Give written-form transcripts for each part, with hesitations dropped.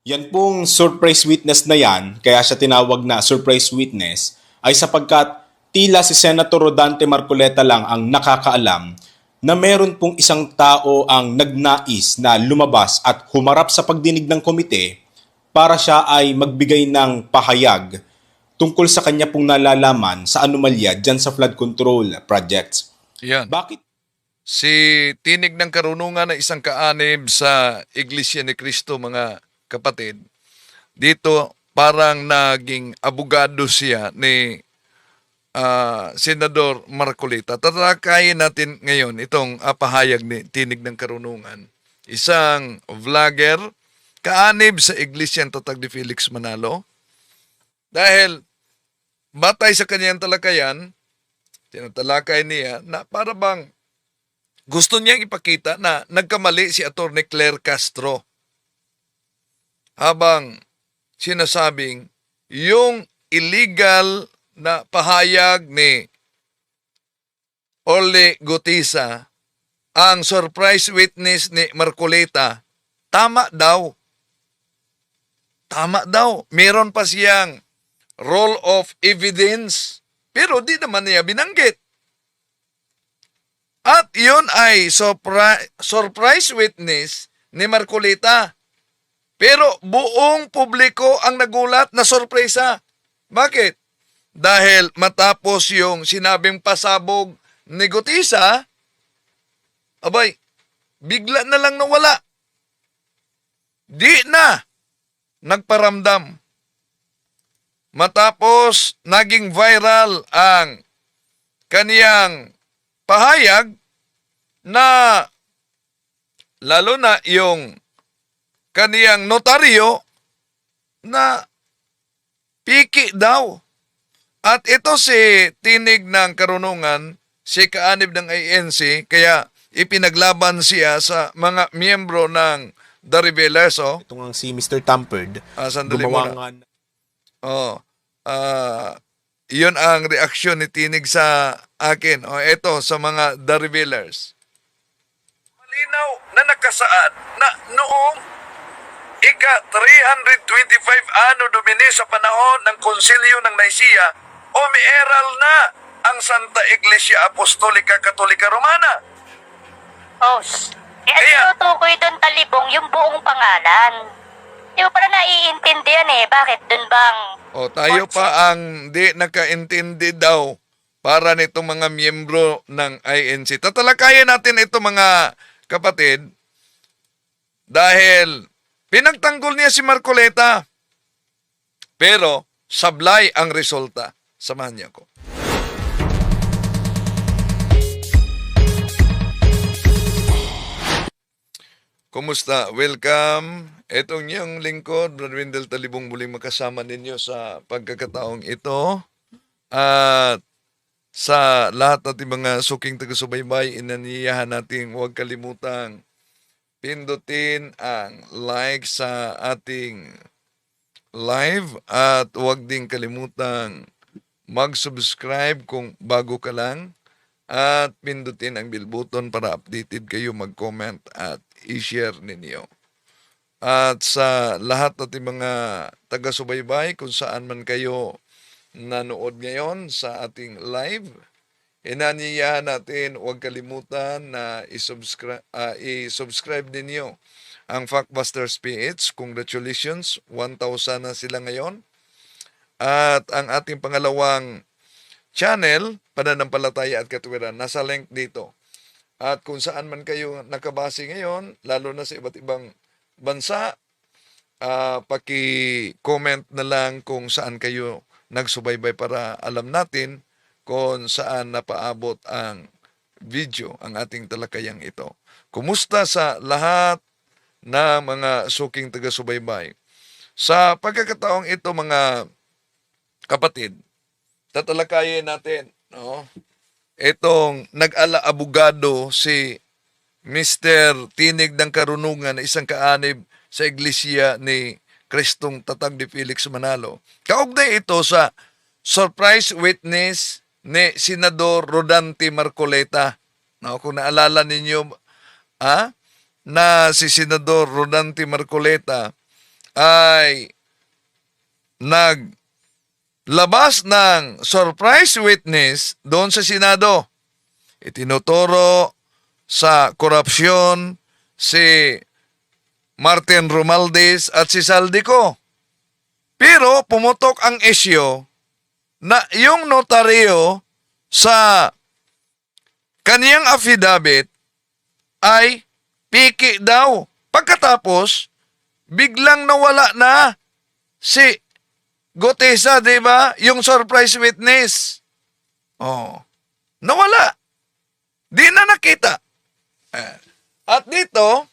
Yan pong surprise witness na yan, kaya siya tinawag na surprise witness, ay sapagkat tila si Senator Rodante Marcoleta lang ang nakakaalam na meron pong isang tao ang nagnais na lumabas at humarap sa pagdinig ng komite para siya ay magbigay ng pahayag tungkol sa kanya pong nalalaman sa anomalya dyan sa flood control projects. Yan. Bakit? Si Tinig ng Karunungan na isang kaanib sa Iglesia ni Cristo, mga kapatid. Dito parang naging abogado siya ni Senador Marcolita. Tatalakayin natin ngayon itong pahayag ni Tinig ng Karunungan. Isang vlogger, kaanib sa Iglesia ng Tatag ni Felix Manalo. Dahil batay sa kanyang talakayan, tinatalakay niya na para bang gusto niyang ipakita na nagkamali si Atty. Claire Castro habang sinasabing yung illegal na pahayag ni Ole Gutisa, ang surprise witness ni Marcoleta, tama daw. Tama daw. Meron pa siyang roll of evidence, pero di naman niya binanggit. At yun ay surprise witness ni Marcolita. Pero buong publiko ang nagulat na sorpresa. Bakit? Dahil matapos yung sinabing pasabog ni Gutisa, abay, bigla na lang nawala. Di na nagparamdam. Matapos naging viral ang kaniyang pahayag na lalo na yung kaniyang notaryo na piki daw. At ito si Tinig ng Karunungan, si kaanib ng ANC, kaya ipinaglaban siya sa mga miyembro ng The Rebelers. Oh. Ito nga si Mr. Tampered, Sandali gumawa muna. nga Oh, yun ang reaksyon ni Tinig sa akin. O eto sa mga The Revealers. Malinaw na nakasaad na noong ika-325 ano Domini sa panahon ng Konsilyo ng Nicaea, umiiral na ang Santa Iglesia Apostolica Katolika Romana. Oh, kaya tinutukoy doon talibong yung buong pangalan. Di ba parang naiintindihan Bakit doon bang... O tayo pa ang di nakaintindi daw para nitong mga miyembro ng INC. Tatalakayin natin ito mga kapatid dahil pinagtanggol niya si Marcoleta. Pero sablay ang resulta. Samahan niyo ako. Kumusta? Welcome. Itong niyong lingkod, Brother Wendell Talibong, muling makasama ninyo sa pagkakataong ito. At sa lahat natin mga suking taga-subaybay, inaniyahan natin huwag kalimutang pindutin ang like sa ating live at huwag din kalimutang mag-subscribe kung bago ka lang at pindutin ang bell button para updated kayo, mag-comment at i-share ninyo. At sa lahat natin mga taga-subaybay, kung saan man kayo nanood ngayon sa ating live, inaniyahan natin huwag kalimutan na i-subscribe ninyo ang Factbusters PH. Congratulations, 1,000 na sila ngayon. At ang ating pangalawang channel, Pananampalataya at Katwiran, nasa link dito. At kung saan man kayo nakabase ngayon, lalo na sa iba't ibang bansa, paki-comment na lang kung saan kayo nagsubaybay para alam natin kung saan napaabot ang video, ang ating talakayang ito. Kumusta sa lahat na mga suking taga-subaybay? Sa pagkakataong ito mga kapatid, tatalakayin natin, no? Itong nag-ala-abogado si Mr. Tinig ng Karunungan, isang kaanib sa Iglesia ni Kristong Tatag ni Felix Manalo. Kaugnay ito sa surprise witness ni Senador Rodante Marcoleta. No, kung naalala ninyo na si Senador Rodante Marcoleta ay naglabas ng surprise witness doon sa Senado. Itinuturo sa korupsyon si Martin Romualdez at si Saldico. Pero pumutok ang isyu na yung notaryo sa kaniyang affidavit ay piki daw. Pagkatapos, biglang nawala na si Gutesa, di ba? Yung surprise witness. Oh, nawala. Di na nakita. At dito,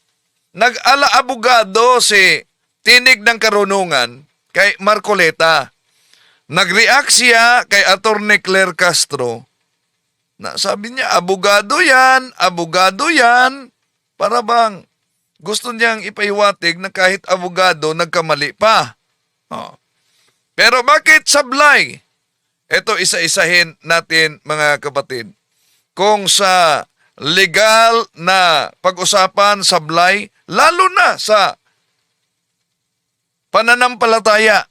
nag-ala-abogado si Tinig ng Karunungan kay Marcoleta. Nag-react siya kay Attorney Claire Castro na sabi niya, abogado yan. Para bang gusto niyang ipahiwatig na kahit abogado, nagkamali pa. Oh. Pero bakit sablay? Ito isa-isahin natin mga kapatid. Kung sa legal na pag-usapan sablay, lalo na sa pananampalataya.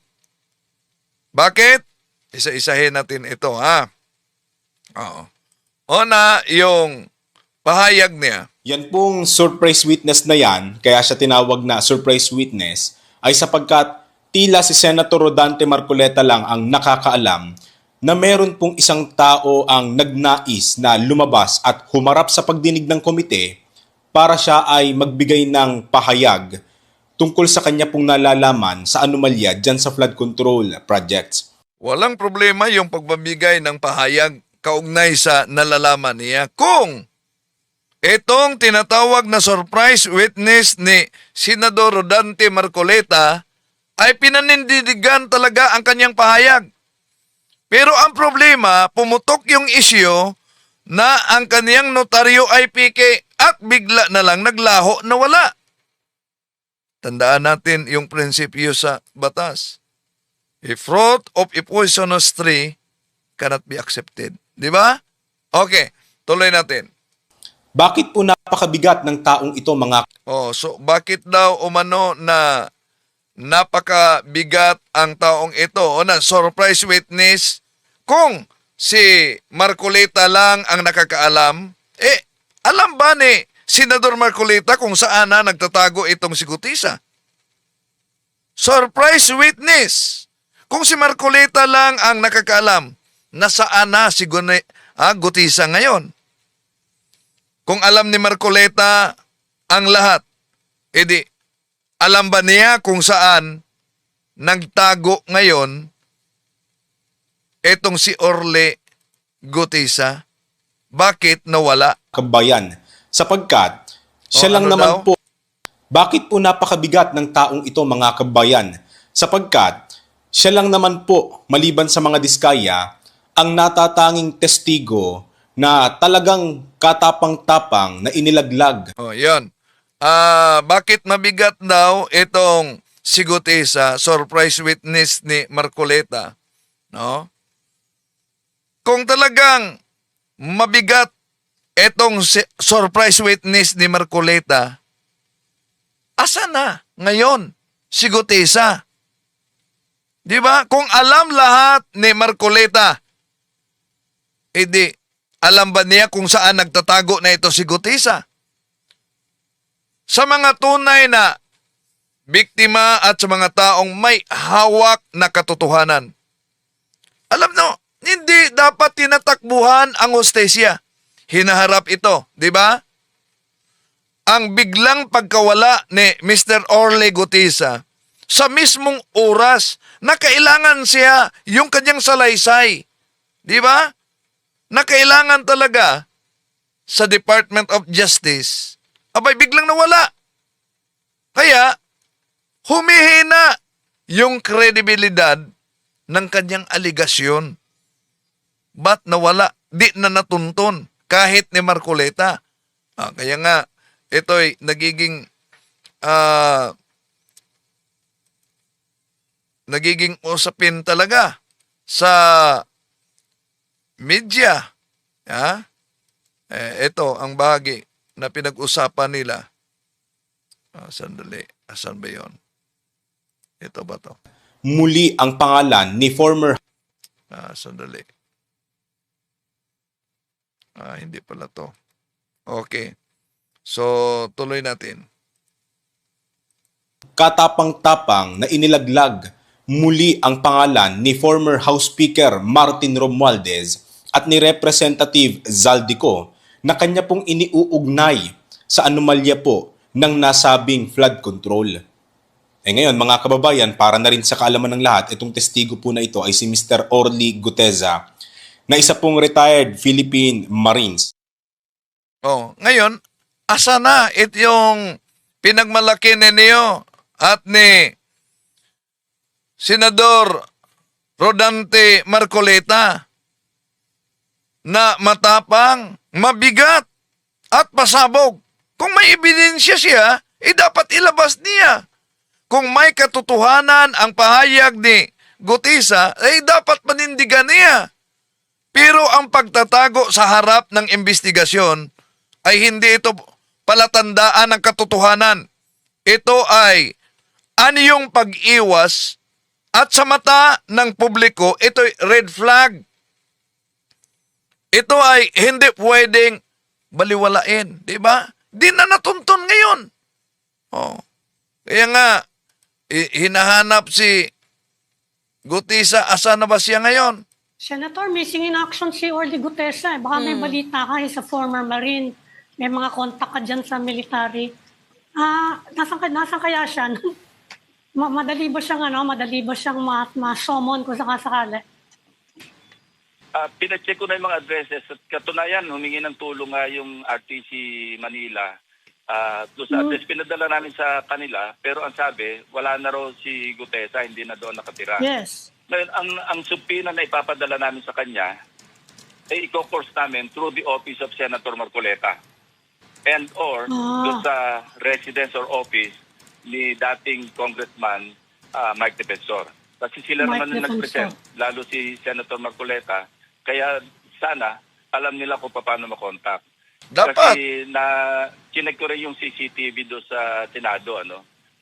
Bakit? Isa-isahin natin ito, ha? Oo. Una, yung pahayag niya. Yan pong surprise witness na yan, kaya siya tinawag na surprise witness, ay sapagkat tila si Senator Rodante Marcoleta lang ang nakakaalam na meron pong isang tao ang nagnais na lumabas at humarap sa pagdinig ng komite para siya ay magbigay ng pahayag tungkol sa kanya pong nalalaman sa anomalya dyan sa flood control projects. Walang problema yung pagbabigay ng pahayag kaugnay sa nalalaman niya kung itong tinatawag na surprise witness ni Senador Rodante Marcoleta ay pinanindidigan talaga ang kanyang pahayag. Pero ang problema, pumutok yung isyu na ang kaniyang notaryo ay pike at bigla na lang naglaho na wala. Tandaan natin yung prinsipyo sa batas. A fruit of a poisonous tree cannot be accepted. Di ba? Okay, tuloy natin. Bakit po napakabigat ng taong ito mga So bakit daw umano na napakabigat ang taong ito o na surprise witness kung si Marcoleta lang ang nakakaalam? Alam ba ni Senador Marcoleta kung saan na nagtatago itong si Gutesa? Surprise witness. Kung si Marcoleta lang ang nakakaalam, nasaan na si Gutesa ngayon? Kung alam ni Marcoleta ang lahat, edi alam ba niya kung saan nagtago ngayon etong si Orle Gutesa? Bakit nawala? kabayan? Sapagkat siya lang ano naman daw? po. Bakit po napakabigat ng taong ito mga kabayan? Sapagkat siya lang naman po, maliban sa mga diskaya, ang natatanging testigo na talagang katapang-tapang na inilaglag. Yun. Bakit mabigat daw itong si Gutesa, surprise witness ni Marcoleta? No? Kung talagang mabigat itong surprise witness ni Marcoleta, asa na ngayon si Gutesa? Di ba? Kung alam lahat ni Marcoleta, edi alam ba niya kung saan nagtatago na ito si Gutesa? Sa mga tunay na biktima at sa mga taong may hawak na katotohanan. Alam no, hindi dapat tinatakbuhan ang hostesya. Hinaharap ito, di ba? Ang biglang pagkawala ni Mr. Orle Gutesa sa mismong oras na kailangan siya yung kanyang salaysay. Di ba? Na kailangan talaga sa Department of Justice, abay biglang nawala. Kaya, humihina yung kredibilidad ng kanyang aligasyon. Ba't nawala? Di na natuntun kahit ni Marcoleta. Kaya nga, ito'y nagiging usapin talaga sa media. Ito ang bahagi na pinag-usapan nila. Sandali. Asan ba yun? Ito ba to? muli ang pangalan ni former Sandali. Hindi pala to. Okay. So, tuloy natin. katapang-tapang na inilaglag muli ang pangalan ni former House Speaker Martin Romualdez at ni Representative Zaldico na kanya pong iniuugnay sa anomalya po ng nasabing flood control. Ngayon mga kababayan, para na rin sa kaalaman ng lahat, itong testigo po na ito ay si Mr. Orly Guteza na isa pong retired Philippine Marines. Ngayon, asa na yung pinagmalaki ninyo at ni Senador Rodante Marcoleta na matapang, mabigat at pasabog. Kung may ebidensya siya, dapat ilabas niya. Kung may katotohanan ang pahayag ni Gutisa, dapat panindigan niya. Pero ang pagtatago sa harap ng investigasyon ay hindi ito palatandaan ng katotohanan. Ito ay anyong pag-iwas at sa mata ng publiko, ito ay red flag. Ito ay hindi pwedeng baliwalain, di ba? Di na natuntun ngayon. Kaya nga, hinahanap si Gutisa, asa na ba siya ngayon? Senator, missing in action si Orly Gutesa. Baka may balita ka sa former Marine. May mga kontak ka dyan sa military. Nasaan kaya siya? Madali ba siyang ma-summon kung sakasakali? Pinacheck ko na yung mga addresses at katunayan, humingi ng tulong nga yung RTC Manila. Doon sa address, pinadala namin sa kanila, pero ang sabi, wala na raw si Gutesa, hindi na doon nakatira. Yes. Ngayon, ang subpoena na ipapadala namin sa kanya, ay i-course namin through the office of Senator Marcoleta and or doon sa residence or office ni dating Congressman Mike Defensor. Kasi sila naman yung nag-present, lalo si Senator Marcoleta. Kaya sana alam nila kung paano makontak. Dapat. Kasi chinek ko rin yung CCTV doon sa Senado,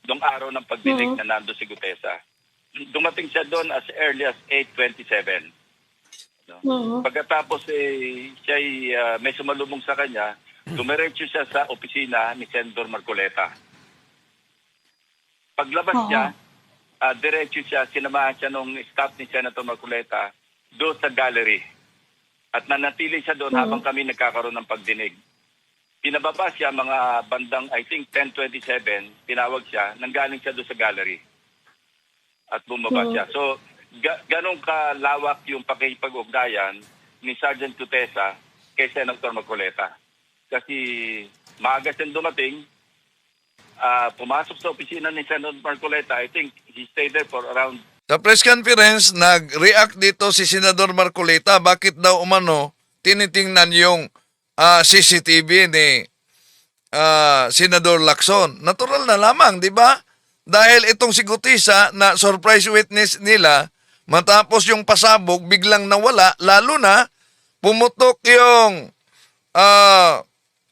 noong araw ng pagdinig na nando si Gutesa. Dumating siya doon as early as 8:27. Pagkatapos siya may sumalubong sa kanya, dumiretso siya sa opisina ni Senator Marcoleta. Paglabas niya, diretso siya, sinamahan siya nung staff ni Senator Marcoleta doon sa gallery. At nanatili siya doon habang kami nagkakaroon ng pagdinig. Pinababa siya mga bandang, I think, 10:27, tinawag siya, nanggaling siya doon sa gallery. At bumaba siya. So, ganong kalawak yung pakikipag-ugnayan ni Sergeant Gutesa kay Senator Marcoleta. Kasi maaga siyang dumating, pumasok sa opisina ni Senator Marcoleta. I think he stayed there for around... Sa press conference, nag-react dito si Senador Marcoleta. Bakit daw umano tinitingnan yung CCTV ni Senador Lacson? Natural na lamang, di ba? Dahil itong si Gutisa na surprise witness nila, matapos yung pasabog, biglang nawala, lalo na pumutok yung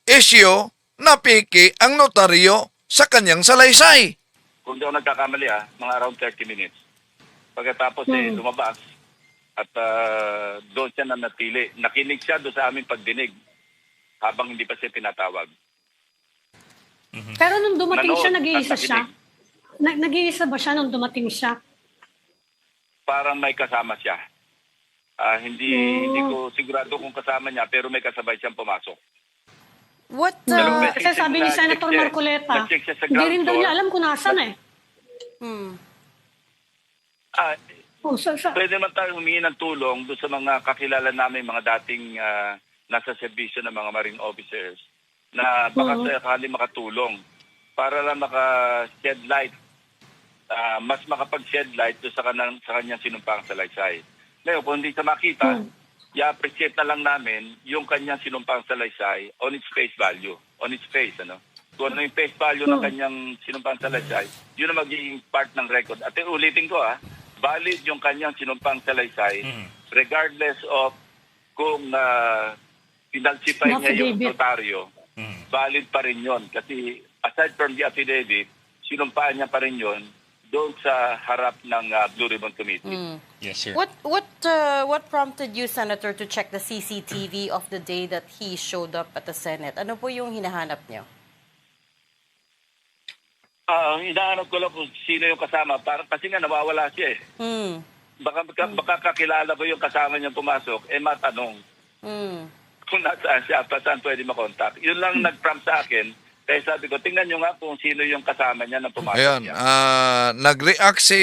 issue na piki ang notaryo sa kanyang salaysay. Kung di ako nagkakamali mga around 30 minutes. Pagkatapos lumabas at doon siya nanatili. Nakinig siya doon sa aming pagdinig habang hindi pa siya pinatawag. Pero nung dumating siya, Nanood nag-iisa at siya? Nag-iisa ba siya nung dumating siya? Parang may kasama siya. Hindi ko sigurado kung kasama niya, pero may kasabay siyang pumasok. What Kasi sabi ni Senator Marcoleta, nag-check siya sa hindi ground rin daw floor. niya alam kung nasan Pwede naman tayo humingi ng tulong doon sa mga kakilala namin, mga dating nasa serbisyo ng mga marine officers na baka sakali makatulong para lang maka-shed light, mas makapag-shed light doon sa kanyang sinumpang salaysay. Ngayon, kung hindi siya makita, i-appreciate na lang namin yung kanyang sinumpang salaysay on its face value, on its face, Kung ano yung face value ng kanyang sinumpang salaysay, yun ang magiging part ng record. At ulitin ko, valid yung kanyang sinumpang salaysay regardless of kung pinalsify niya yung notaryo, valid pa rin yun. Kasi aside from the affidavit, sinumpaan niya pa rin yun doon sa harap ng Blue Ribbon Committee. Yes, sir. What prompted you, Senator, to check the CCTV of the day that he showed up at the Senate? Ano po yung hinahanap niyo? Hinahanap ko lang kung sino yung kasama. Kasi nga nawawala siya eh. Baka kakilala ko yung kasama niyang pumasok, matanong kung nasaan siya, saan pwede makontak. Yun lang nag-prompt sa akin. Kaya sabi ko, tingnan nyo nga kung sino yung kasama niya na pumasok Ayan, niya. nag-react si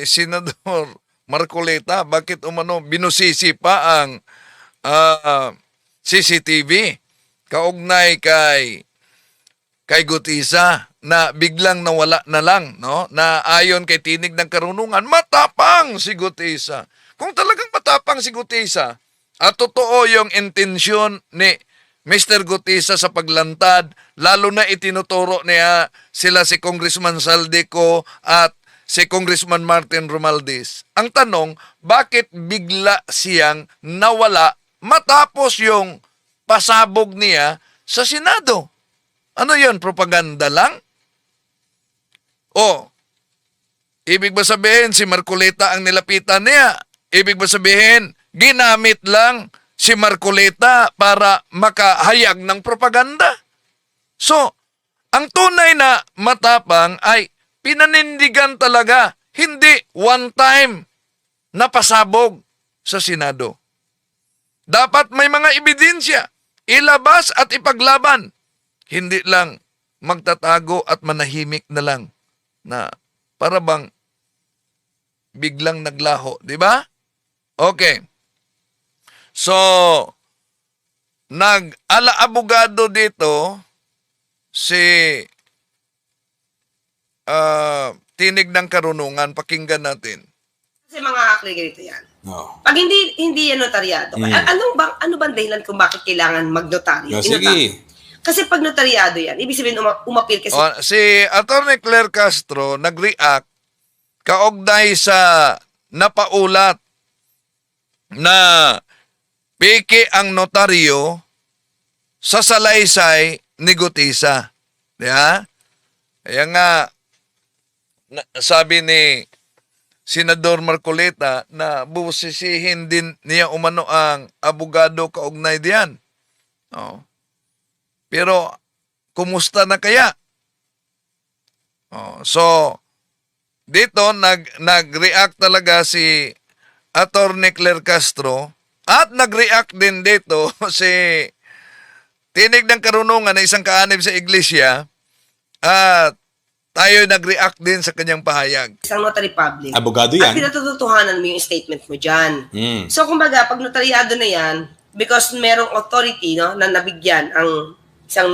Senador Marcoleta. Bakit umano binusisi pa ang CCTV kaugnay kay Gutisa na biglang nawala na lang, no? Na ayon kay Tinig ng Karunungan, matapang si Gutisa. Kung talagang matapang si Gutisa, at totoo yung intensyon ni Mr. Gutisa sa paglantad, lalo na itinuturo niya sila si Congressman Saldico at si Congressman Martin Romualdez. Ang tanong, bakit bigla siyang nawala matapos yung pasabog niya sa Senado? Ano yun? Propaganda lang? O, ibig ba sabihin si Marcoleta ang nilapitan niya? Ibig ba sabihin, ginamit lang si Marcoleta para makahayag ng propaganda? So, ang tunay na matapang ay pinanindigan talaga, hindi one time na pasabog sa Senado. Dapat may mga ebidensya, ilabas at ipaglaban. Hindi lang magtatago at manahimik na lang na para bang biglang naglaho, di ba? Okay. So, nag-ala-abogado dito si Tinig ng Karunungan. Pakinggan natin. Kasi mga hakli ganito yan. Oh. Pag hindi yan notaryado, ano bang dahilan kung bakit kailangan magnotaryo? Oh, sige. Kasi pag notaryado yan, ibig sabihin umapil kasi Si Atty. Claire Castro nag-react kaugnay sa napaulat na peke ang notaryo sa salaysay ni Gutisa. Diba? Kaya nga, sabi ni Senador Marcoleta na busisihin din niya umano ang abogado kaugnay diyan. Oh. Pero, kumusta na kaya? Oh, so, dito, nag-react talaga si Atty. Claire Castro at nag-react din dito si Tinig ng Karunungan na isang kaanib sa iglesia at tayo nag-react din sa kanyang pahayag. isang notary public. Abogado At yan. pinatutuhanan mo yung statement mo dyan. So, kumbaga, pag notaryado na yan, because merong authority no, na nabigyan ang isang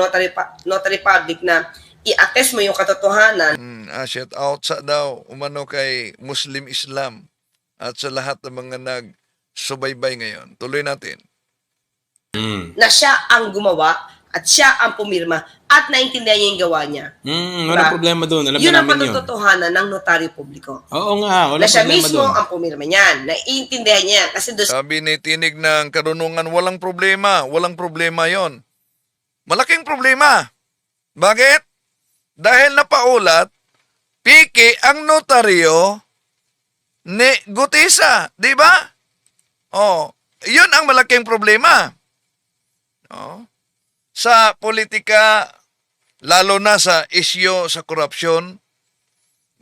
notary public na i-attest mo yung katotohanan. Shout out sa daw umano kay Muslim Islam at sa lahat ng mga nagsubaybay ngayon. Tuloy natin. Na siya ang gumawa at siya ang pumirma at naintindihan niya yung gawa niya. Wala problema doon. Alam Yun na ang namin yun. patutuhanan ng notaryo publiko. Oo nga, wala Na siya problema mismo doon. ang pumirma niyan. Naiintindihan niya yan. Kasi doon Sabi ni Tinig ng Karunungan, walang problema. Walang problema yon. Malaking problema. Bakit? Dahil napaulat, piki ang notaryo ni Gutisa. Di ba? Oh, yun ang malaking problema. Oh. Sa politika, lalo na sa isyo sa korupsyon,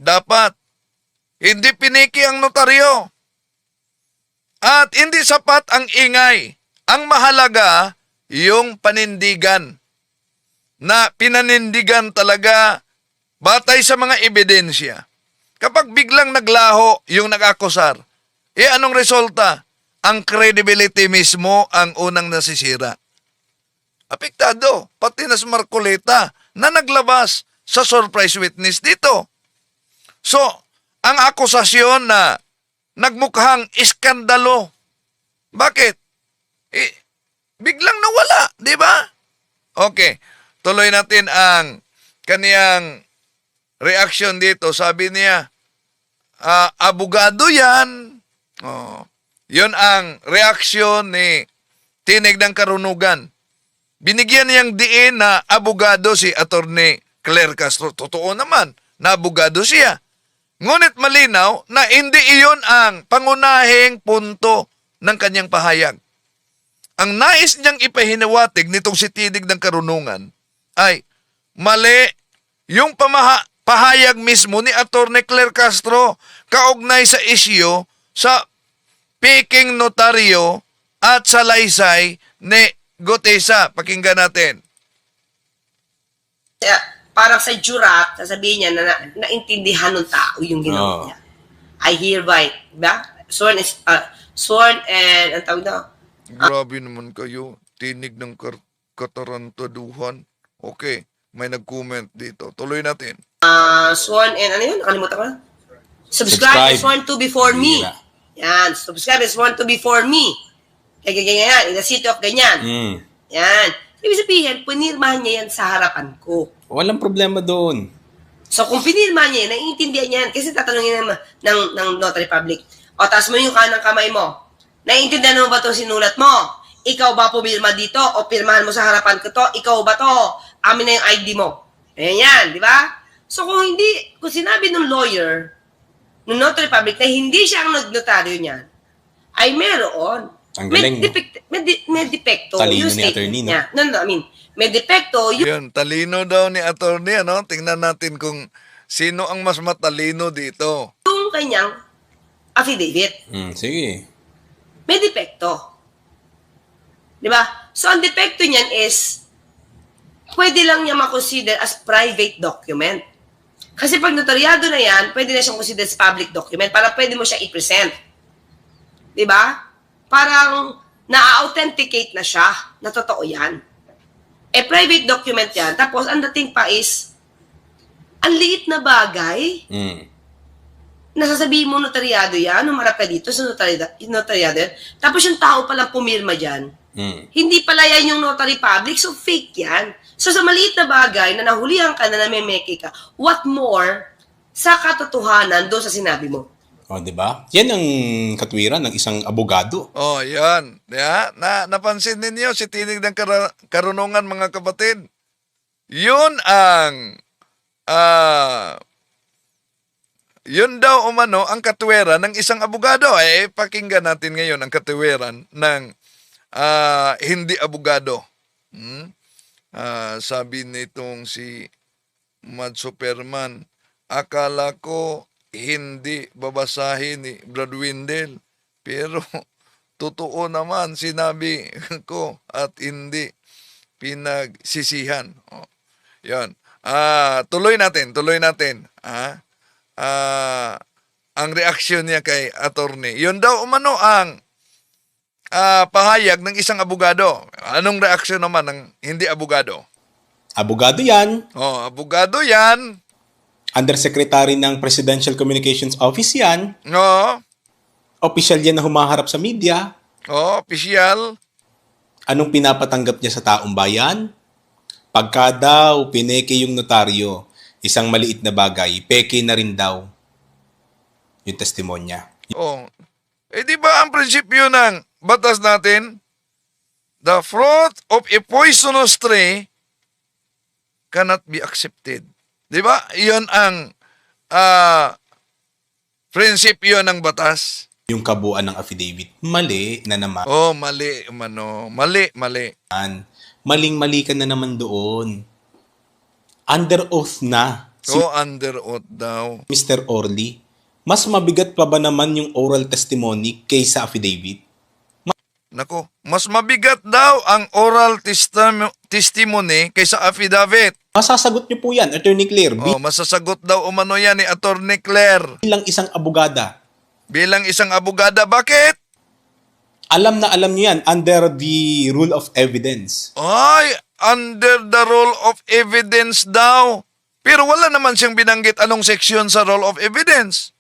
dapat hindi piniki ang notaryo. At hindi sapat ang ingay. Ang mahalaga, yung panindigan. Na pinanindigan talaga batay sa mga ebidensya. Kapag biglang naglaho yung nag-akusar, anong resulta? Ang credibility mismo ang unang nasisira. Apektado, pati na si Marcoleta na naglabas sa surprise witness dito. So, ang akusasyon na nagmukhang iskandalo. Bakit? Biglang nawala, di ba? Okay, tuloy natin ang kaniyang reaction dito. Sabi niya, abogado yan. Oh, yun ang reaksyon ni Tinig ng Karunugan. Binigyan niyang diin na abogado si Atty. Claire Castro. Totoo naman na abogado siya. Ngunit malinaw na hindi iyon ang pangunahing punto ng kanyang pahayag. Ang nais niyang ipahinawatig nitong si Tinig ng Karunungan ay mali yung pahayag mismo ni Atty. Claire Castro kaugnay sa isyu sa peking notaryo at salaysay ni Gutesa. Pakinggan natin. Parang sa jurat, sasabihin niya na naintindihan ng tao yung ginawa niya. I hereby, diba? Sworn and, ang tawag na, Grabe naman kayo. Tinig ng katarantaduhan. Okay, may nag-comment dito. Tuloy natin. sworn and, ano yun? Nakalimutan ko na. Subscribe and sworn to before me. Yan, subscribe and sworn to before me. Kaya ganyan, in the city of ganyan. Yan. Ibig sabihin, pinirmahan niya yan sa harapan ko. Walang problema doon. So kung pinirma niya, naiintindihan niya yan. Kasi tatanungin ng notary public, o taas mo yung kanang kamay mo. Naiintindihan mo ba itong sinulat mo? Ikaw ba pumirma dito? O pirmahan mo sa harapan ko to? Ikaw ba to? Amin na yung ID mo. Ayan yan, di ba? So kung sinabi ng lawyer, ng notary public na hindi siya ang nagnotaryo niyan, ay meron. Ang galing, May depekto. Talino yung ni statement attorney, no? niya. No, I mean, may depekto yung Yun, talino daw ni attorney, ano? Tingnan natin kung sino ang mas matalino dito. kanyang affidavit. Sige. May depekto. Di ba? So, ang depekto niyan is, pwede lang niya makonsider as private document. Kasi pag notaryado na yan, pwede na siyang consider as public document para pwede mo siya i-present. Di ba? Parang na-authenticate na siya na totoo yan. Private document yan. Tapos, ang dating pa is, ang liit na bagay, nasasabihin mo notaryado yan, umarap ka dito sa notaryado yan. Tapos yung tao palang pumirma dyan, hindi pala yan yung notary public, so fake yan. So sa maliit na bagay na nahulihan ka na namemeke ka, what more sa katotohanan doon sa sinabi mo? O, di ba? Yan ang katwiran ng isang abogado. Oh, yan. Yeah, napansin ninyo si Tinig ng Karunungan, mga kapatid. Yun ang yun daw umano ang katwiran ng isang abogado. Pakinggan natin ngayon ang katwiran ng hindi abogado. Sabi nitong si Mad Superman, akala ko hindi babasahin ni Brad Windel, pero totoo naman sinabi ko at hindi pinagsisihan. Yan. Tuloy natin. Ang reaksyon niya kay attorney. Yun daw umano ang pahayag ng isang abogado. Anong reaksyon naman ng hindi abogado? Abogado yan. Oh, abogado yan. Undersecretary ng Presidential Communications Office yan. No. Official yan na humaharap sa media. Oh, opisyal. Anong pinapatanggap niya sa taong bayan? Pagka daw pineke yung notaryo, isang maliit na bagay, peke na rin daw yung testimonya. Oh. Di ba ang prinsipyo ng batas natin? The fruit of a poisonous tree cannot be accepted. Di ba? Iyon ang prinsipyo ng batas. Yung kabuuan ng affidavit, mali na naman. Oh, mali, umano. Mali. Maling-mali ka na naman doon. Under oath na si Oh, under oath daw. Mr. Orly. Mas mabigat pa ba naman yung oral testimony kaysa affidavit? Nako, mas mabigat daw ang oral testimony kaysa affidavit. Masasagot niyo po yan, Attorney Claire, Oh, masasagot daw umano yan ni Attorney Claire. bilang isang abogada. Bilang isang abogada, bakit? Alam na alam niyo yan under the rule of evidence. Ay, under the rule of evidence daw. Pero wala naman siyang binanggit anong seksyon sa rule of evidence.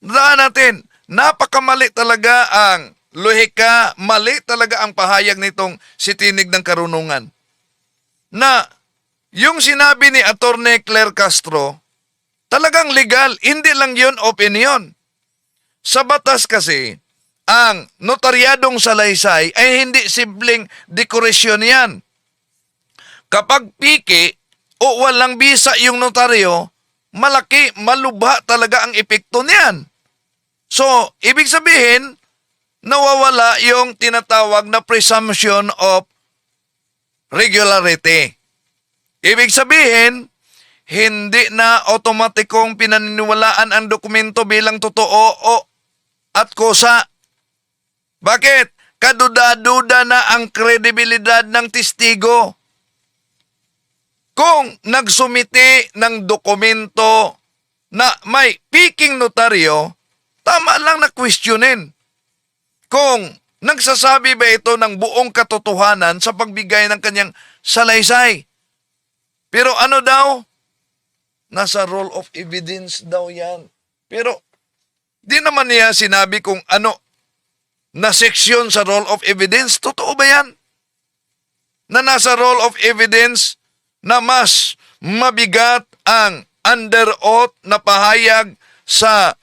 Daan natin, napakamali talaga ang lohika, mali talaga ang pahayag nitong si Tinig ng Karunungan. Na yung sinabi ni Atty. Claire Castro, talagang legal, hindi lang yun opinion. Sa batas kasi, ang notaryadong salaysay ay hindi simpleng dekorasyon yan. Kapag piki o walang bisa yung notaryo, malaki, malubha talaga ang epekto niyan. So, ibig sabihin, nawawala yung tinatawag na presumption of regularity. Ibig sabihin, hindi na otomatikong pinaniniwalaan ang dokumento bilang totoo at kusa. Bakit? Kaduda-duda na ang kredibilidad ng testigo. Kung nagsumiti ng dokumento na may piking notaryo, tama lang na questionin. Kung nagsasabi ba ito ng buong katotohanan sa pagbigay ng kanyang salaysay. Pero ano daw? Nasa role of evidence daw yan. Pero di naman niya sinabi kung ano na seksyon sa role of evidence. Totoo ba yan? Na nasa role of evidence na mas mabigat ang under oath na pahayag sa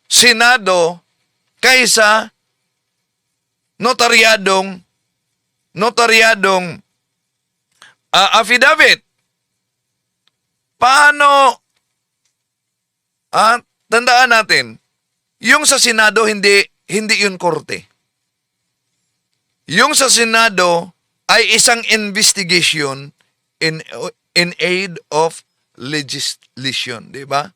Senado kaysa notaryadong affidavit. Paano? Tandaan natin, yung sa Senado hindi yun korte. Yung sa Senado ay isang investigation in aid of legislation, di ba?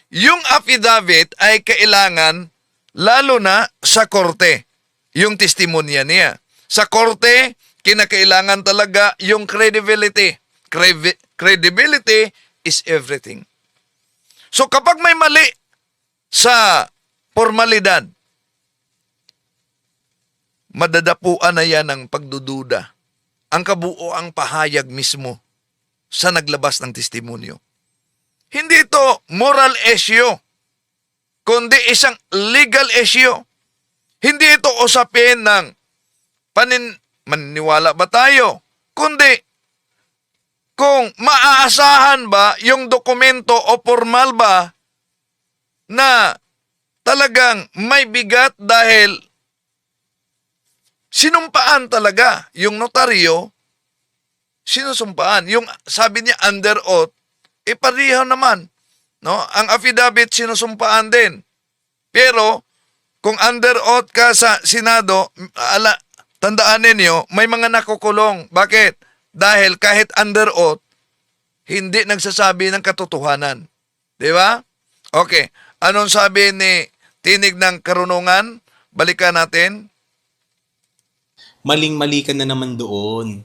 Yung affidavit ay kailangan lalo na sa korte, yung testimonya niya. Sa korte, kinakailangan talaga yung credibility. Credibility is everything. So kapag may mali sa formalidad, madadapuan na yan ng pagdududa. Ang kabuoang pahayag mismo sa naglabas ng testimonyo. Hindi ito moral issue, kundi isang legal issue. Hindi ito usapin ng maniniwala ba tayo, kundi kung maaasahan ba yung dokumento o formal ba na talagang may bigat dahil sinumpaan talaga yung notaryo, sinusumpaan. Yung sabi niya under oath, pareho naman. No? Ang affidavit sinusumpaan din. Pero kung under oath ka sa Senado, tandaan ninyo, may mga nakukulong. Bakit? Dahil kahit under oath, hindi nagsasabi ng katotohanan. Di ba? Okay. Anong sabi ni Tinig ng Karunungan? Balikan natin. Maling-mali ka na naman doon.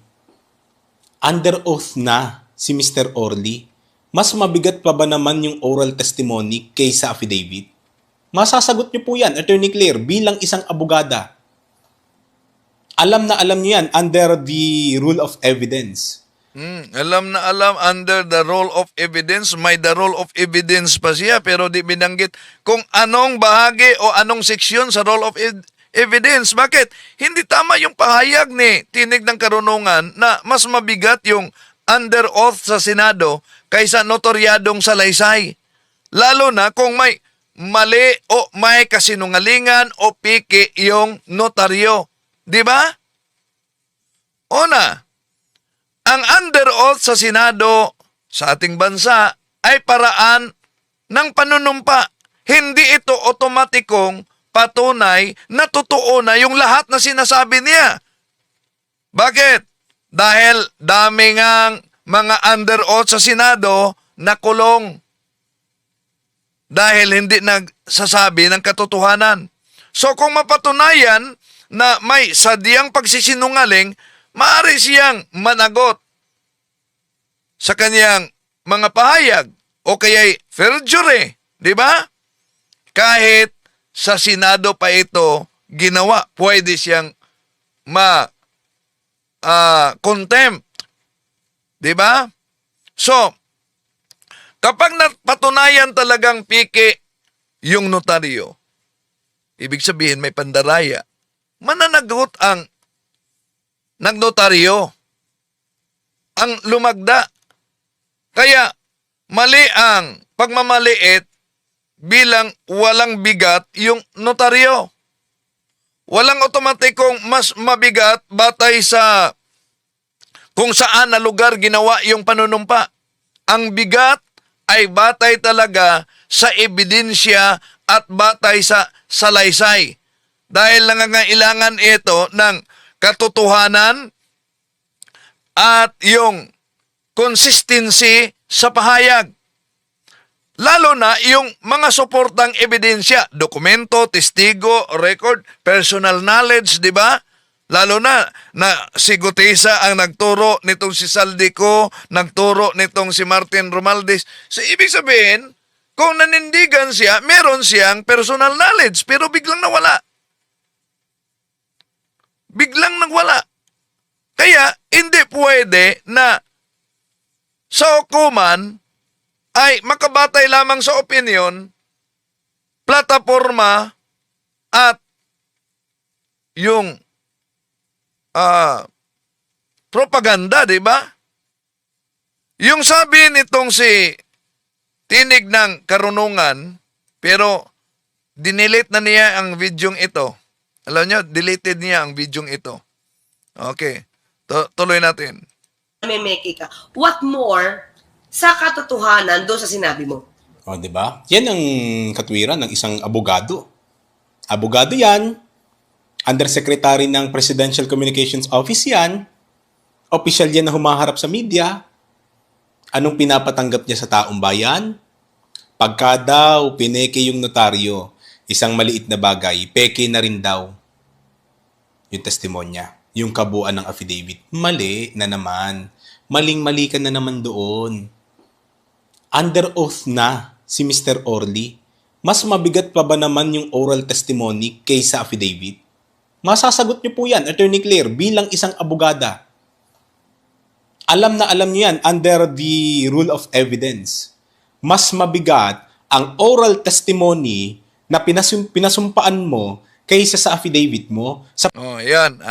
Under oath na si Mr. Orly. Mas mabigat pa ba naman yung oral testimony kaysa affidavit? Masasagot niyo po yan, Attorney Claire, bilang isang abogada. Alam na alam niyo yan under the rule of evidence. Alam na alam, under the role of evidence, may the role of evidence pa siya, pero di binanggit kung anong bahagi o anong seksyon sa role of evidence. Bakit? Hindi tama yung pahayag ni Tinig ng Karunungan na mas mabigat yung under oath sa Senado kaysa notaryadong salaysay. Lalo na kung may mali o may kasinungalingan o piki yung notaryo. Di ba? Una, ang under oath sa Senado sa ating bansa ay paraan ng panunumpa. Hindi ito otomatikong patunay na totoo na yung lahat na sinasabi niya. Bakit? Dahil dami ngang mga under oath sa Senado na kulong dahil hindi nagsasabi ng katotohanan. So kung mapatunayan na may sadyang pagsisinungaling, maaari siyang managot sa kanyang mga pahayag o kaya'y perjury, di ba? Kahit sa Senado pa ito ginawa, pwede siyang contempt. Di ba? So, kapag napatunayan talagang piki yung notaryo, ibig sabihin may pandaraya, mananagot ang nagnotaryo, ang lumagda. Kaya, mali ang pagmamaliit bilang walang bigat yung notaryo. Walang otomatikong mas mabigat batay sa kung saan na lugar ginawa yung panunumpa. Ang bigat ay batay talaga sa ebidensya at batay sa salaysay. Dahil nangangailangan ito ng katotohanan at yung consistency sa pahayag. Lalo na yung mga suportang ebidensya, dokumento, testigo, record, personal knowledge, di ba? Lalo na si Gutesa ang nagturo nitong si Saldico, nagturo nitong si Martin Romualdez. So, ibig sabihin, kung nanindigan siya, meron siyang personal knowledge, pero biglang nawala. Biglang nagwala. Kaya, hindi pwede na sa hukuman ay makabatay lamang sa opinion, plataforma, at yung propaganda, di ba? Yung sabi nitong si Tinig ng Karunungan, pero dinilit na niya ang videong ito. Alam nyo, deleted niya ang videong ito. Okay. Tuloy natin. Mimiki ka. What more sa katotohanan doon sa sinabi mo? O, di ba? Yan ang katwiran ng isang abogado. Abogado yan, Undersecretary ng Presidential Communications Office yan, official yan na humaharap sa media. Anong pinapatanggap niya sa taong bayan? Pagka daw pineke yung notaryo, isang maliit na bagay, peke na rin daw yung testimonya, yung kabuuan ng affidavit. Mali na naman. Maling-mali ka na naman doon. Under oath na si Mr. Orly. Mas mabigat pa ba naman yung oral testimony kaysa affidavit? Masasagot niyo po yan, Attorney Claire, bilang isang abogada. Alam na alam niyo yan under the rule of evidence. Mas mabigat ang oral testimony na pinasumpaan mo kaysa sa affidavit mo. Yan,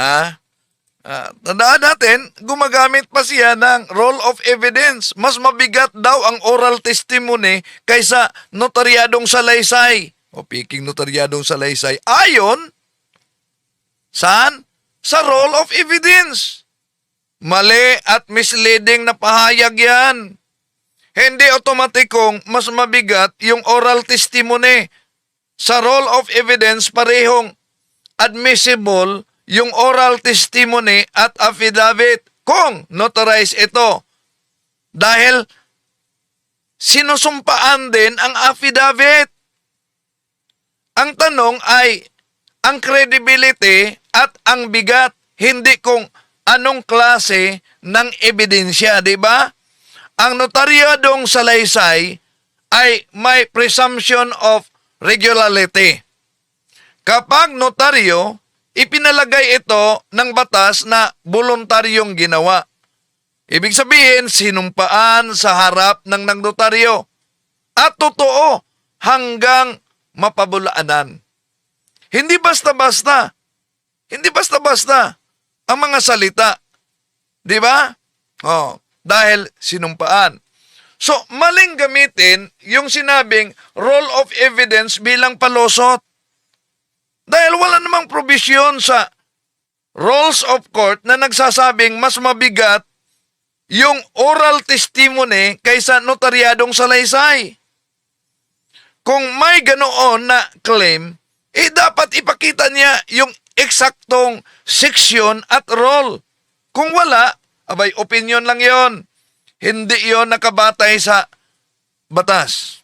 tandaan natin, gumagamit pa siya ng role of evidence. Mas mabigat daw ang oral testimony kaysa notaryadong salaysay. O piking notaryadong salaysay. Ayon, saan? Sa role of evidence. Mali at misleading na pahayag yan. Hindi otomatikong mas mabigat yung oral testimony. Sa role of evidence, parehong admissible yung oral testimony at affidavit kung notarized ito. Dahil sinusumpaan din ang affidavit. Ang tanong ay ang credibility at ang bigat, hindi kung anong klase ng ebidensya, di ba? Ang notaryadong salaysay ay may presumption of regularity. Kapag notaryo, ipinalagay ito ng batas na voluntaryong ginawa. Ibig sabihin, sinumpaan sa harap ng notaryo. At totoo hanggang mapabulaanan. Hindi basta-basta. Hindi basta-basta ang mga salita. Di ba? Dahil sinumpaan. So, maling gamitin yung sinabing role of evidence bilang palusot. Dahil wala namang probisyon sa rules of court na nagsasabing mas mabigat yung oral testimony kaysa notaryadong salaysay. Kung may ganoon na claim, dapat ipakita niya yung eksaktong seksyon at role. Kung wala, abay, opinion lang yon. Hindi yon nakabatay sa batas.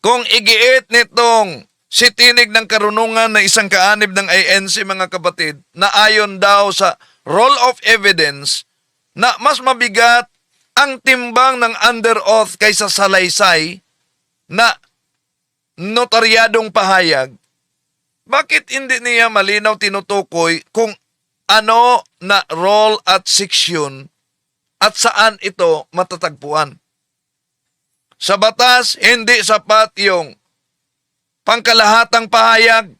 Kung igiit nitong si Tinig ng Karunungan na isang kaanib ng ANC, mga kapatid, na ayon daw sa role of evidence na mas mabigat ang timbang ng under oath kaysa salaysay na notaryadong pahayag, bakit hindi niya malinaw tinutukoy kung ano na role at seksyon at saan ito matatagpuan? Sa batas, hindi sapat yung pangkalahatang pahayag.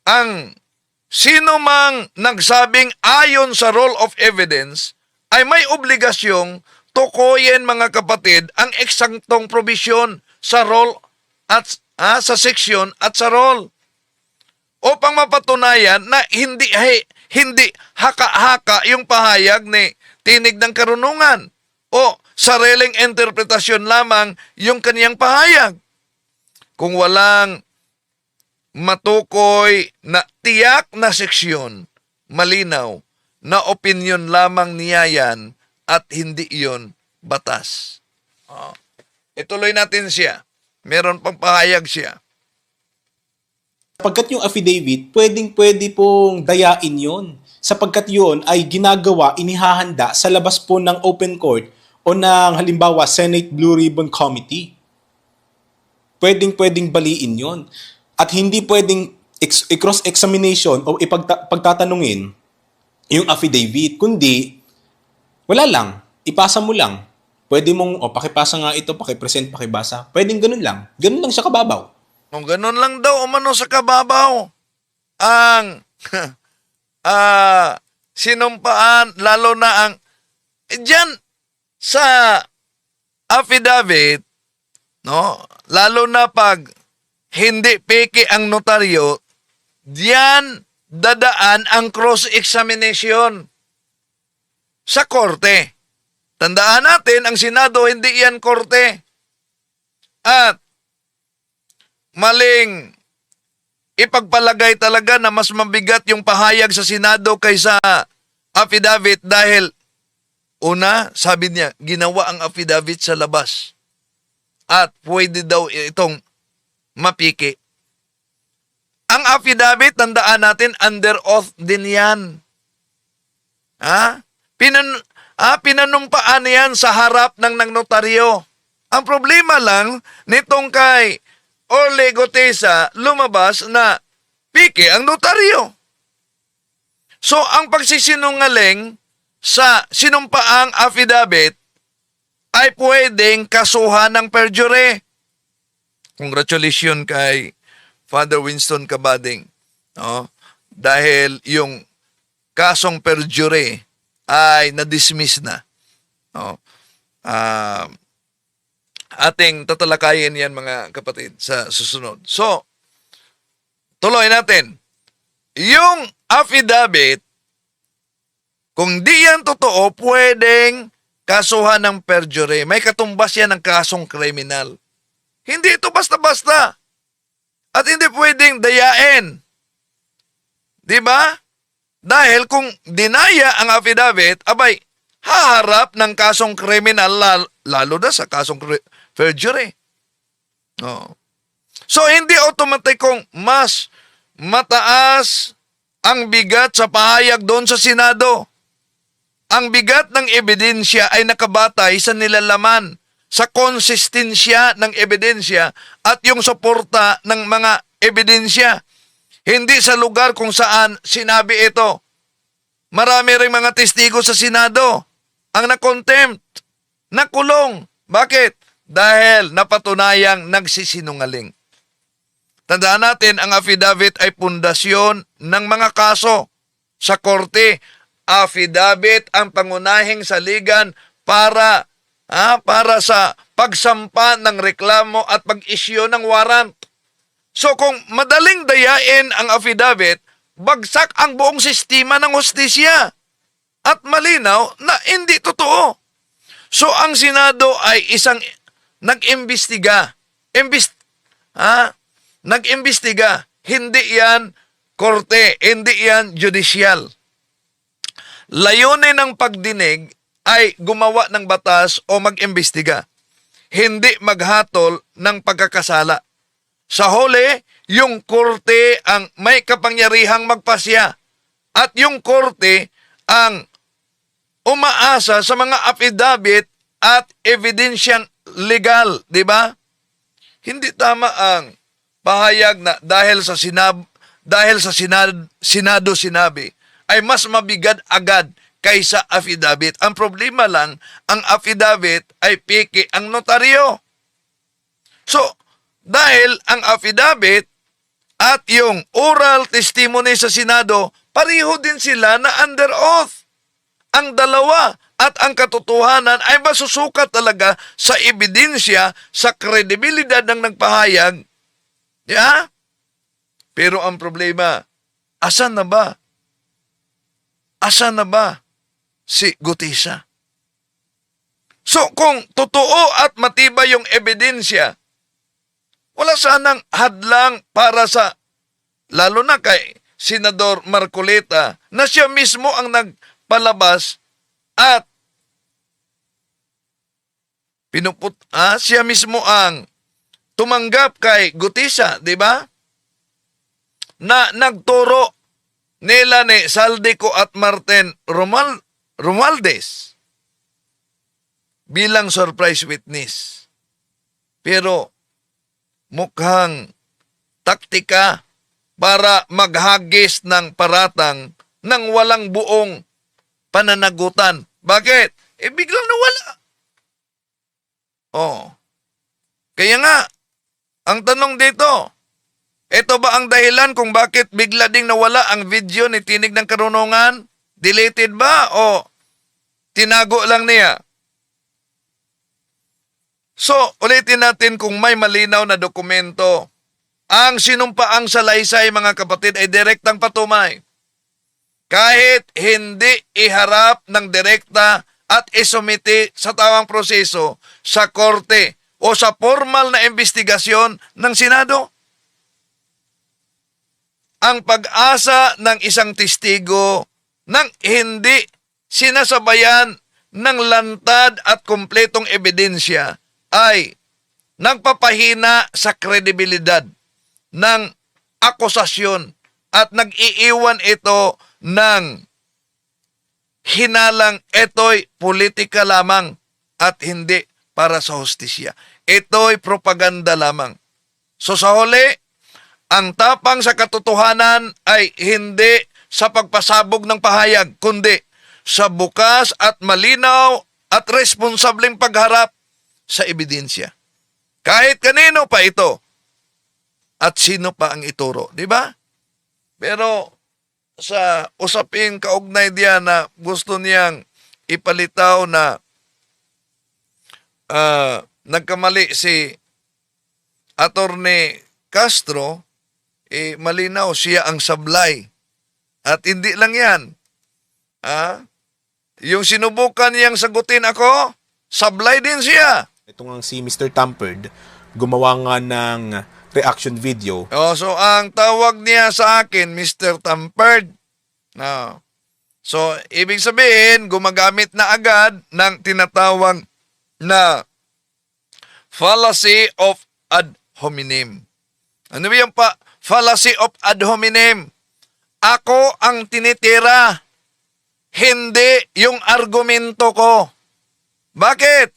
Ang sino mang nagsabing ayon sa role of evidence ay may obligasyong tukuyin, mga kapatid, ang eksaktong probisyon sa role at sa seksyon at sa role upang mapatunayan na hindi haka-haka yung pahayag ni Tinig ng Karunungan o sariling interpretasyon lamang yung kaniyang pahayag. Kung walang matukoy na tiyak na seksyon, malinaw, na opinion lamang niya yan at hindi iyon batas. Ituloy natin siya. Meron pang pahayag siya. Sapagkat yung affidavit, pwedeng-pwede pong dayain yon. Sapagkat yun ay ginagawa, inihahanda sa labas po ng open court o ng halimbawa Senate Blue Ribbon Committee. Pwedeng-pwedeng baliin yon. At hindi pwedeng i-cross-examination o pagtatanungin yung affidavit, kundi wala lang, ipasa mo lang. Pwede mong, pakipasa nga ito, pakipresent, pakibasa. Pwedeng ganun lang. Ganun lang siya kababaw. Kung ganun lang daw umano sa kababaw, ang sinumpaan, lalo na ang, dyan sa affidavit, no, lalo na pag hindi peke ang notaryo, diyan dadaan ang cross-examination sa korte. Tandaan natin, ang Senado, hindi yan korte. At maling ipagpalagay talaga na mas mabigat yung pahayag sa Senado kaysa affidavit dahil una, sabi niya, ginawa ang affidavit sa labas. At pwede daw itong mapiki. Ang affidavit, tandaan natin, under oath din yan. Pinanumpaan yan sa harap ng notaryo. Ang problema lang, nitong kay Orly Gutesa, lumabas na piki ang notaryo. So, ang pagsisinungaling sa sinumpaang affidavit ay pwedeng kasuhan ng perjury. Congratulations kay Father Winston Cabading. No? Dahil yung kasong perjury ay na-dismiss na. No? Ating tatalakayin yan mga kapatid sa susunod. So, tuloy natin. Yung affidavit, kung di yan totoo, pwedeng kasuhan ng perjury. May katumbas yan ng kasong kriminal. Hindi ito basta-basta. At hindi pwedeng dayain. Di ba? Dahil kung dinaya ang affidavit, abay, haharap ng kasong kriminal, lalo na sa kasong perjury. No. So, hindi automatic kung mas mataas ang bigat sa pahayag doon sa Senado. Ang bigat ng ebidensya ay nakabatay sa nilalaman, sa konsistensya ng ebidensya at yung suporta ng mga ebidensya. Hindi sa lugar kung saan sinabi ito. Marami ring mga testigo sa Senado ang na-contempt, nakulong. Bakit? Dahil napatunayang nagsisinungaling. Tandaan natin, ang affidavit ay pundasyon ng mga kaso sa korte. Affidavit ang pangunahing saligan para sa pagsampa ng reklamo at pag-issue ng warrant. So kung madaling dayain ang affidavit, bagsak ang buong sistema ng hustisya. At malinaw na hindi totoo. So ang Senado ay isang nag-imbestiga. Nag-imbestiga. Hindi yan korte, hindi yan judicial. Layunin ng pagdinig ay gumawa ng batas o mag-imbestiga. Hindi maghatol ng pagkakasala. Sa huli, yung korte ang may kapangyarihang magpasya. At yung korte ang umaasa sa mga affidavit at evidensyang legal, di ba? Hindi tama ang pahayag na dahil sa Senado sinabi ay mas mabigat agad kaysa affidavit. Ang problema lang, ang affidavit ay peke ang notaryo. So, dahil ang affidavit at yung oral testimony sa Senado, pareho din sila na under oath. Ang dalawa at ang katotohanan ay masusukat talaga sa ebidensya, sa kredibilidad ng nagpahayag. Yeah? Pero ang problema, asan na ba? Asan na ba si Gutesa? So kung totoo at matibay yung ebidensya, wala sanang hadlang para sa, lalo na kay Senador Marcoleta, na siya mismo ang nagpalabas at siya mismo ang tumanggap kay Gutisa, di ba? Na nagturo nila ni Saldico at Martin Romualdez bilang surprise witness. Pero mukhang taktika para maghagis ng paratang ng walang buong pananagutan. Bakit? Biglang nawala. Oh. Kaya nga, ang tanong dito, ito ba ang dahilan kung bakit bigla ding nawala ang video ni Tinig ng Karunungan? Deleted ba o tinago lang niya? So, ulitin natin kung may malinaw na dokumento. Ang sinumpaang salaysay, mga kapatid, ay direktang patumay. Kahit hindi iharap ng direkta at isumiti sa tawang proseso sa korte o sa formal na investigasyon ng Senado. Ang pag-asa ng isang testigo nang hindi sinasabayan ng lantad at kumpletong ebidensya ay nagpapahina sa kredibilidad ng akusasyon at nag-iiwan ito ng hinalang ito'y politika lamang at hindi para sa hustisya. Ito'y propaganda lamang. So sa huli, ang tapang sa katotohanan ay hindi sa pagpasabog ng pahayag, kundi sa bukas at malinaw at responsableng pagharap sa ebidensya. Kahit kanino pa ito at sino pa ang ituro, di ba? Pero sa usaping kaugnay diyan na gusto niyang ipalitaw na nagkamali si Attorney Castro, malinaw siya ang sablay. At hindi lang yan. Yung sinubukan niyang sagutin ako, sablay din siya. Ito nga si Mr. Tampered, gumawa nga ng reaction video. So ang tawag niya sa akin, Mr. Tampered. So, ibig sabihin, gumagamit na agad ng tinatawag na fallacy of ad hominem. Ano ba yung fallacy of ad hominem? Ako ang tinitira, hindi yung argumento ko. Bakit?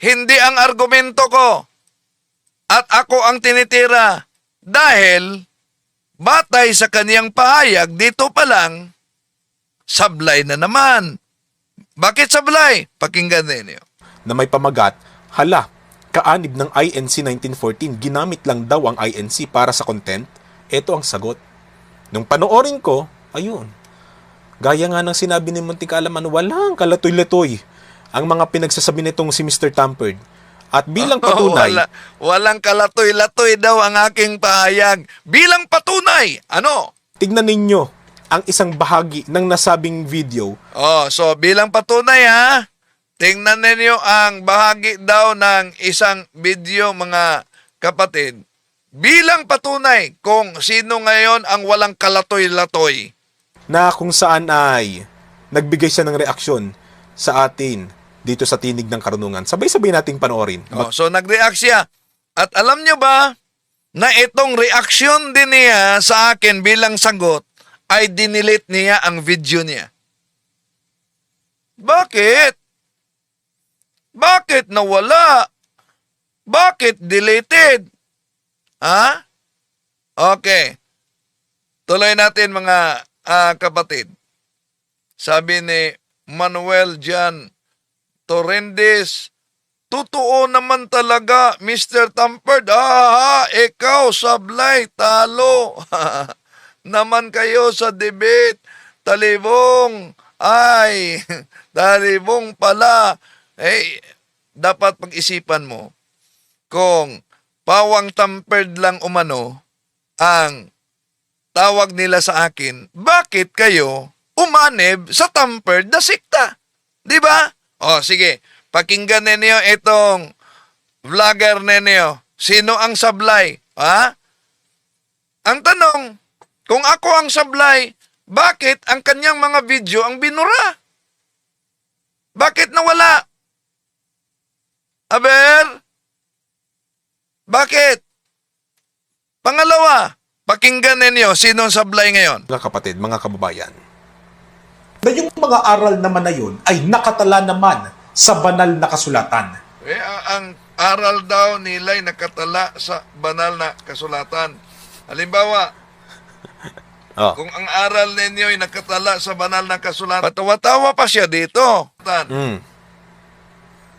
Hindi ang argumento ko at ako ang tinitira dahil batay sa kaniyang pahayag, dito pa lang, sablay na naman. Bakit sablay? Pakinggan ninyo. Na may pamagat, hala, kaanib ng INC 1914, ginamit lang daw ang INC para sa content. Ito ang sagot. Nung panoorin ko, ayun. Gaya nga ng sinabi ni Munting Kaalaman, walang kalatoy-latoy ang mga pinagsasabi nitong si Mr. Tampered. At bilang patunay, walang kalatoy-latoy daw ang aking pahayag. Bilang patunay, ano? tignan ninyo ang isang bahagi ng nasabing video. So bilang patunay ha, tingnan ninyo ang bahagi daw ng isang video, mga kapatid. Bilang patunay kung sino ngayon ang walang kalatoy-latoy. Na kung saan ay nagbigay siya ng reaksyon sa atin dito sa Tinig ng Karunungan. Sabay-sabay nating panoorin. So nag-react siya. At alam nyo ba na itong reaksyon din niya sa akin bilang sagot ay dinilit niya ang video niya. Bakit? Bakit nawala? Bakit deleted? Okay. Tuloy natin mga kapatid. Sabi ni Manuel Jan Torrendez, totoo naman talaga, Mr. Tampered. Ikaw, sablay, talo. Naman kayo sa debate. Talibong. Ay, talibong pala. Dapat pag-isipan mo kung pawang Tampered lang umano ang tawag nila sa akin, bakit kayo umanib sa Tampered na sikta? Di ba? Sige, pakinggan ninyo itong vlogger ninyo. Sino ang sablay? Ha? Ang tanong, kung ako ang sablay, bakit ang kanyang mga video ang binura? Bakit nawala? Aber? Bakit? Pangalawa, pakinggan ninyo sino ang sablay ngayon. Mga kapatid, mga kababayan, na yung mga aral naman na yun ay nakatala naman sa banal na kasulatan. Ang aral daw nila'y nakatala sa banal na kasulatan. Halimbawa, kung ang aral ninyo ay nakatala sa banal na kasulatan, patawa-tawa pa siya dito.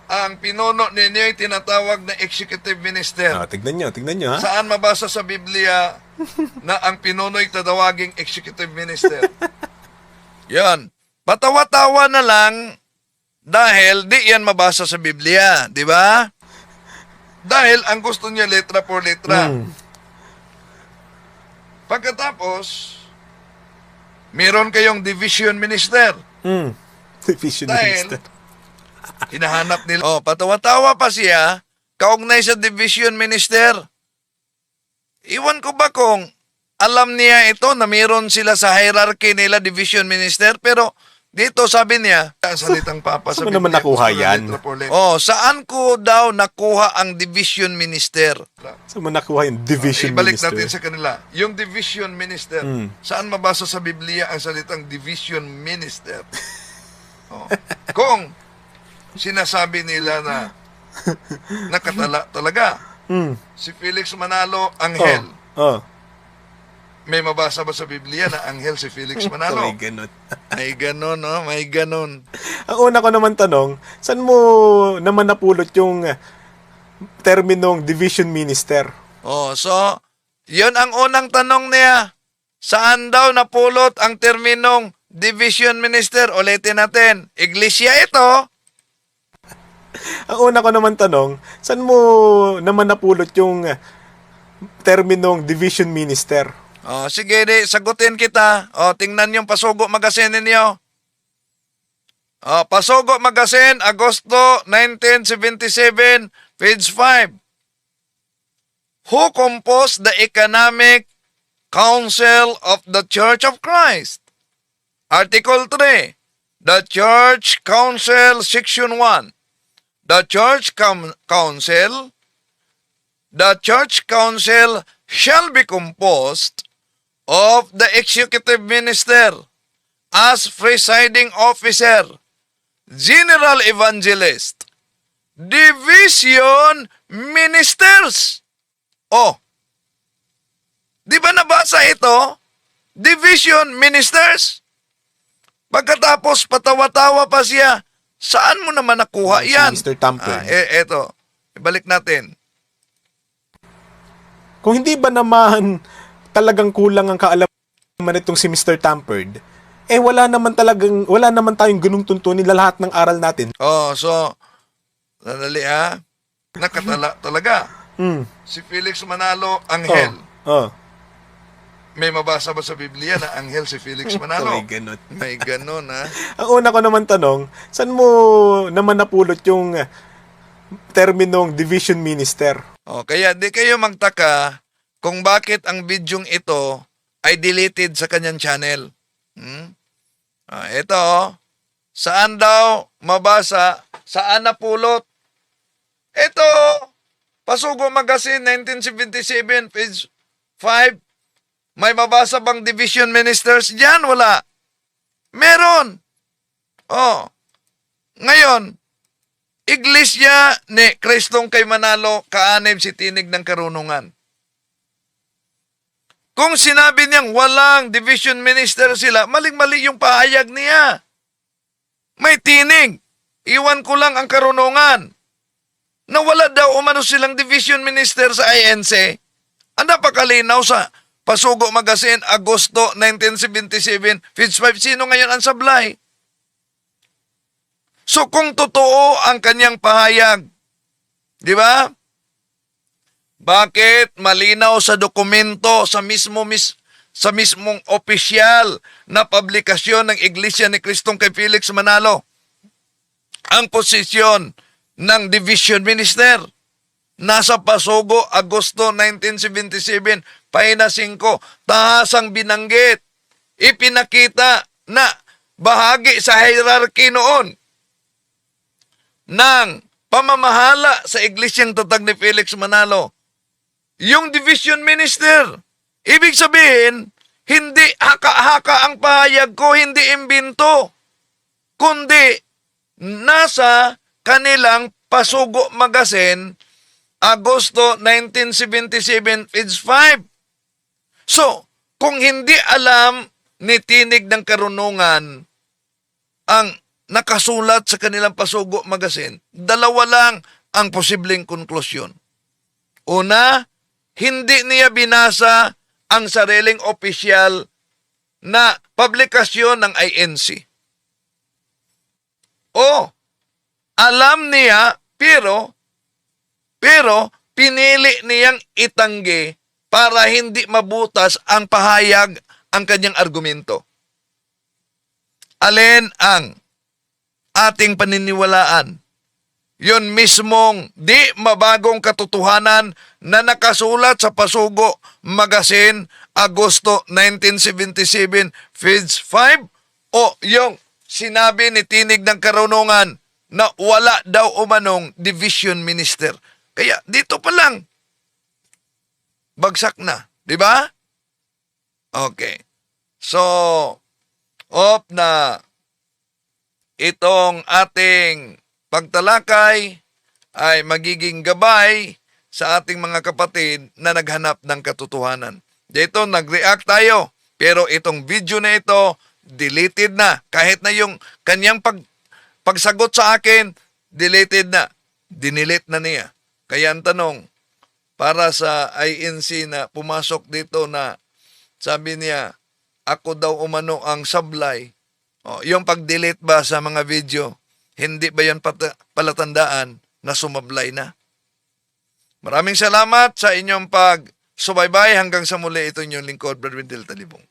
Ang pinuno ninyo ay tinatawag na executive minister. Tignan nyo ha. Saan mabasa sa Biblia na ang pinuno ay tatawaging executive minister? Yan. Patawa-tawa na lang dahil di yan mabasa sa Biblia. Di ba? Dahil ang gusto niya letra por letra. Pagkatapos, meron kayong division minister. Division Dahil, minister. hinahanap nila. Patawa-tawa pa siya, kaugnay sa division minister. Iwan ko ba kung alam niya ito na meron sila sa hierarchy nila division minister, pero dito sabi niya, ang salitang papa sa Saan mo naman Biblia, nakuha gusto na yan? letra por letra. Saan ko daw nakuha ang division minister? Saan mo nakuha yung division Ibalik minister? natin sa kanila. Yung division minister, saan mabasa sa Biblia ang salitang division minister? Kung sinasabi nila na nakatala talaga. Si Felix Manalo, anghel. May mabasa ba sa Biblia na anghel si Felix Manalo? May ganun. May ganun, no? May ganun. Ang una ko naman tanong, saan mo naman napulot yung terminong division minister? So, yun ang unang tanong niya. Saan daw napulot ang terminong division minister? Ulitin natin. Iglesia ito. Ang una ko naman tanong, saan mo naman napulot yung terminong division minister? Sige, sagutin kita. Tingnan yung Pasugo Magazine ninyo. Pasugo Magazine, Agosto 1977, page 5. Who composed the Economic Council of the Church of Christ? Article 3. The Church Council, Section 1. The Church Council shall be composed of the executive minister as presiding officer, general evangelist, division ministers. Di ba nabasa ito? Division ministers. Pagkatapos patawa-tawa pa siya, saan mo naman nakuha Si yan? Mr. Tamper. Eto, ibalik natin. Kung hindi ba naman talagang kulang ang kaalaman itong si Mr. Tampered, wala naman tayong ganung tuntunin lahat ng aral natin. So, nadali nakatala talaga. Si Felix Manalo, anghel. May mabasa ba sa Biblia na anghel si Felix Manalo? May ganun. May ganun, ha? Ang una ko naman tanong, saan mo naman napulot yung terminong division minister? Kaya di kayo magtaka kung bakit ang bidyong ito ay deleted sa kanyang channel. Ito, saan daw mabasa, saan napulot? Ito, Pasugo Magazine, 1977, page 5. May mabasa bang division ministers diyan? Wala. Meron. Ngayon, Iglesia ni Kristong kay Manalo, kaanib si tinig ng karunungan. Kung sinabi niyang walang division minister sila, maling-mali yung pahayag niya. May tinig. Iwan ko lang ang karunungan. Na wala daw umano silang division minister sa INC. Ang napakalinaw sa Pasugo Magazine, Agosto 1977, page 5. Sino ngayon ang sablay? So kung totoo ang kanyang pahayag, di ba? Bakit malinaw sa dokumento sa mismong opisyal na publikasyon ng Iglesia ni Kristong kay Felix Manalo ang posisyon ng Division Minister. Nasa Pasugo, Agosto 1977, Pahina 5, tahasang binanggit. Ipinakita na bahagi sa hierarchy noon ng pamamahala sa Iglesyang Tatag ni Felix Manalo. Yung Division Minister. Ibig sabihin, hindi haka-haka ang pahayag ko, hindi imbento, kundi nasa kanilang Pasugo Magazine, Agosto 1977, page 5. So, kung hindi alam ni Tinig ng Karunungan ang nakasulat sa kanilang Pasugo Magazine, dalawa lang ang posibleng konklusyon. Una, hindi niya binasa ang sariling opisyal na publikasyon ng INC. O, alam niya, pero pinili niyang itanggi para hindi mabutas ang pahayag ang kanyang argumento. Alin ang ating paniniwalaan? Yun mismong di mabagong katotohanan na nakasulat sa Pasugo Magazine, Agosto 1977, page 5, o yung sinabi ni Tinig ng Karunungan na wala daw umanong division minister. Kaya dito pa lang, bagsak na. Di ba? Okay. So, na itong ating pagtalakay ay magiging gabay sa ating mga kapatid na naghanap ng katotohanan. Dito, nag-react tayo. Pero itong video na ito, deleted na. Kahit na yung kanyang pagsagot sa akin, deleted na. Dinilit na niya. Kaya ang tanong, para sa INC na pumasok dito na sabi niya, ako daw umano ang sablay. O, yung pag-delete ba sa mga video, hindi ba yan palatandaan na sumablay na? Maraming salamat sa inyong pagsubaybay. Hanggang sa muli, ito inyong lingkod, Brad Wendell Talibong.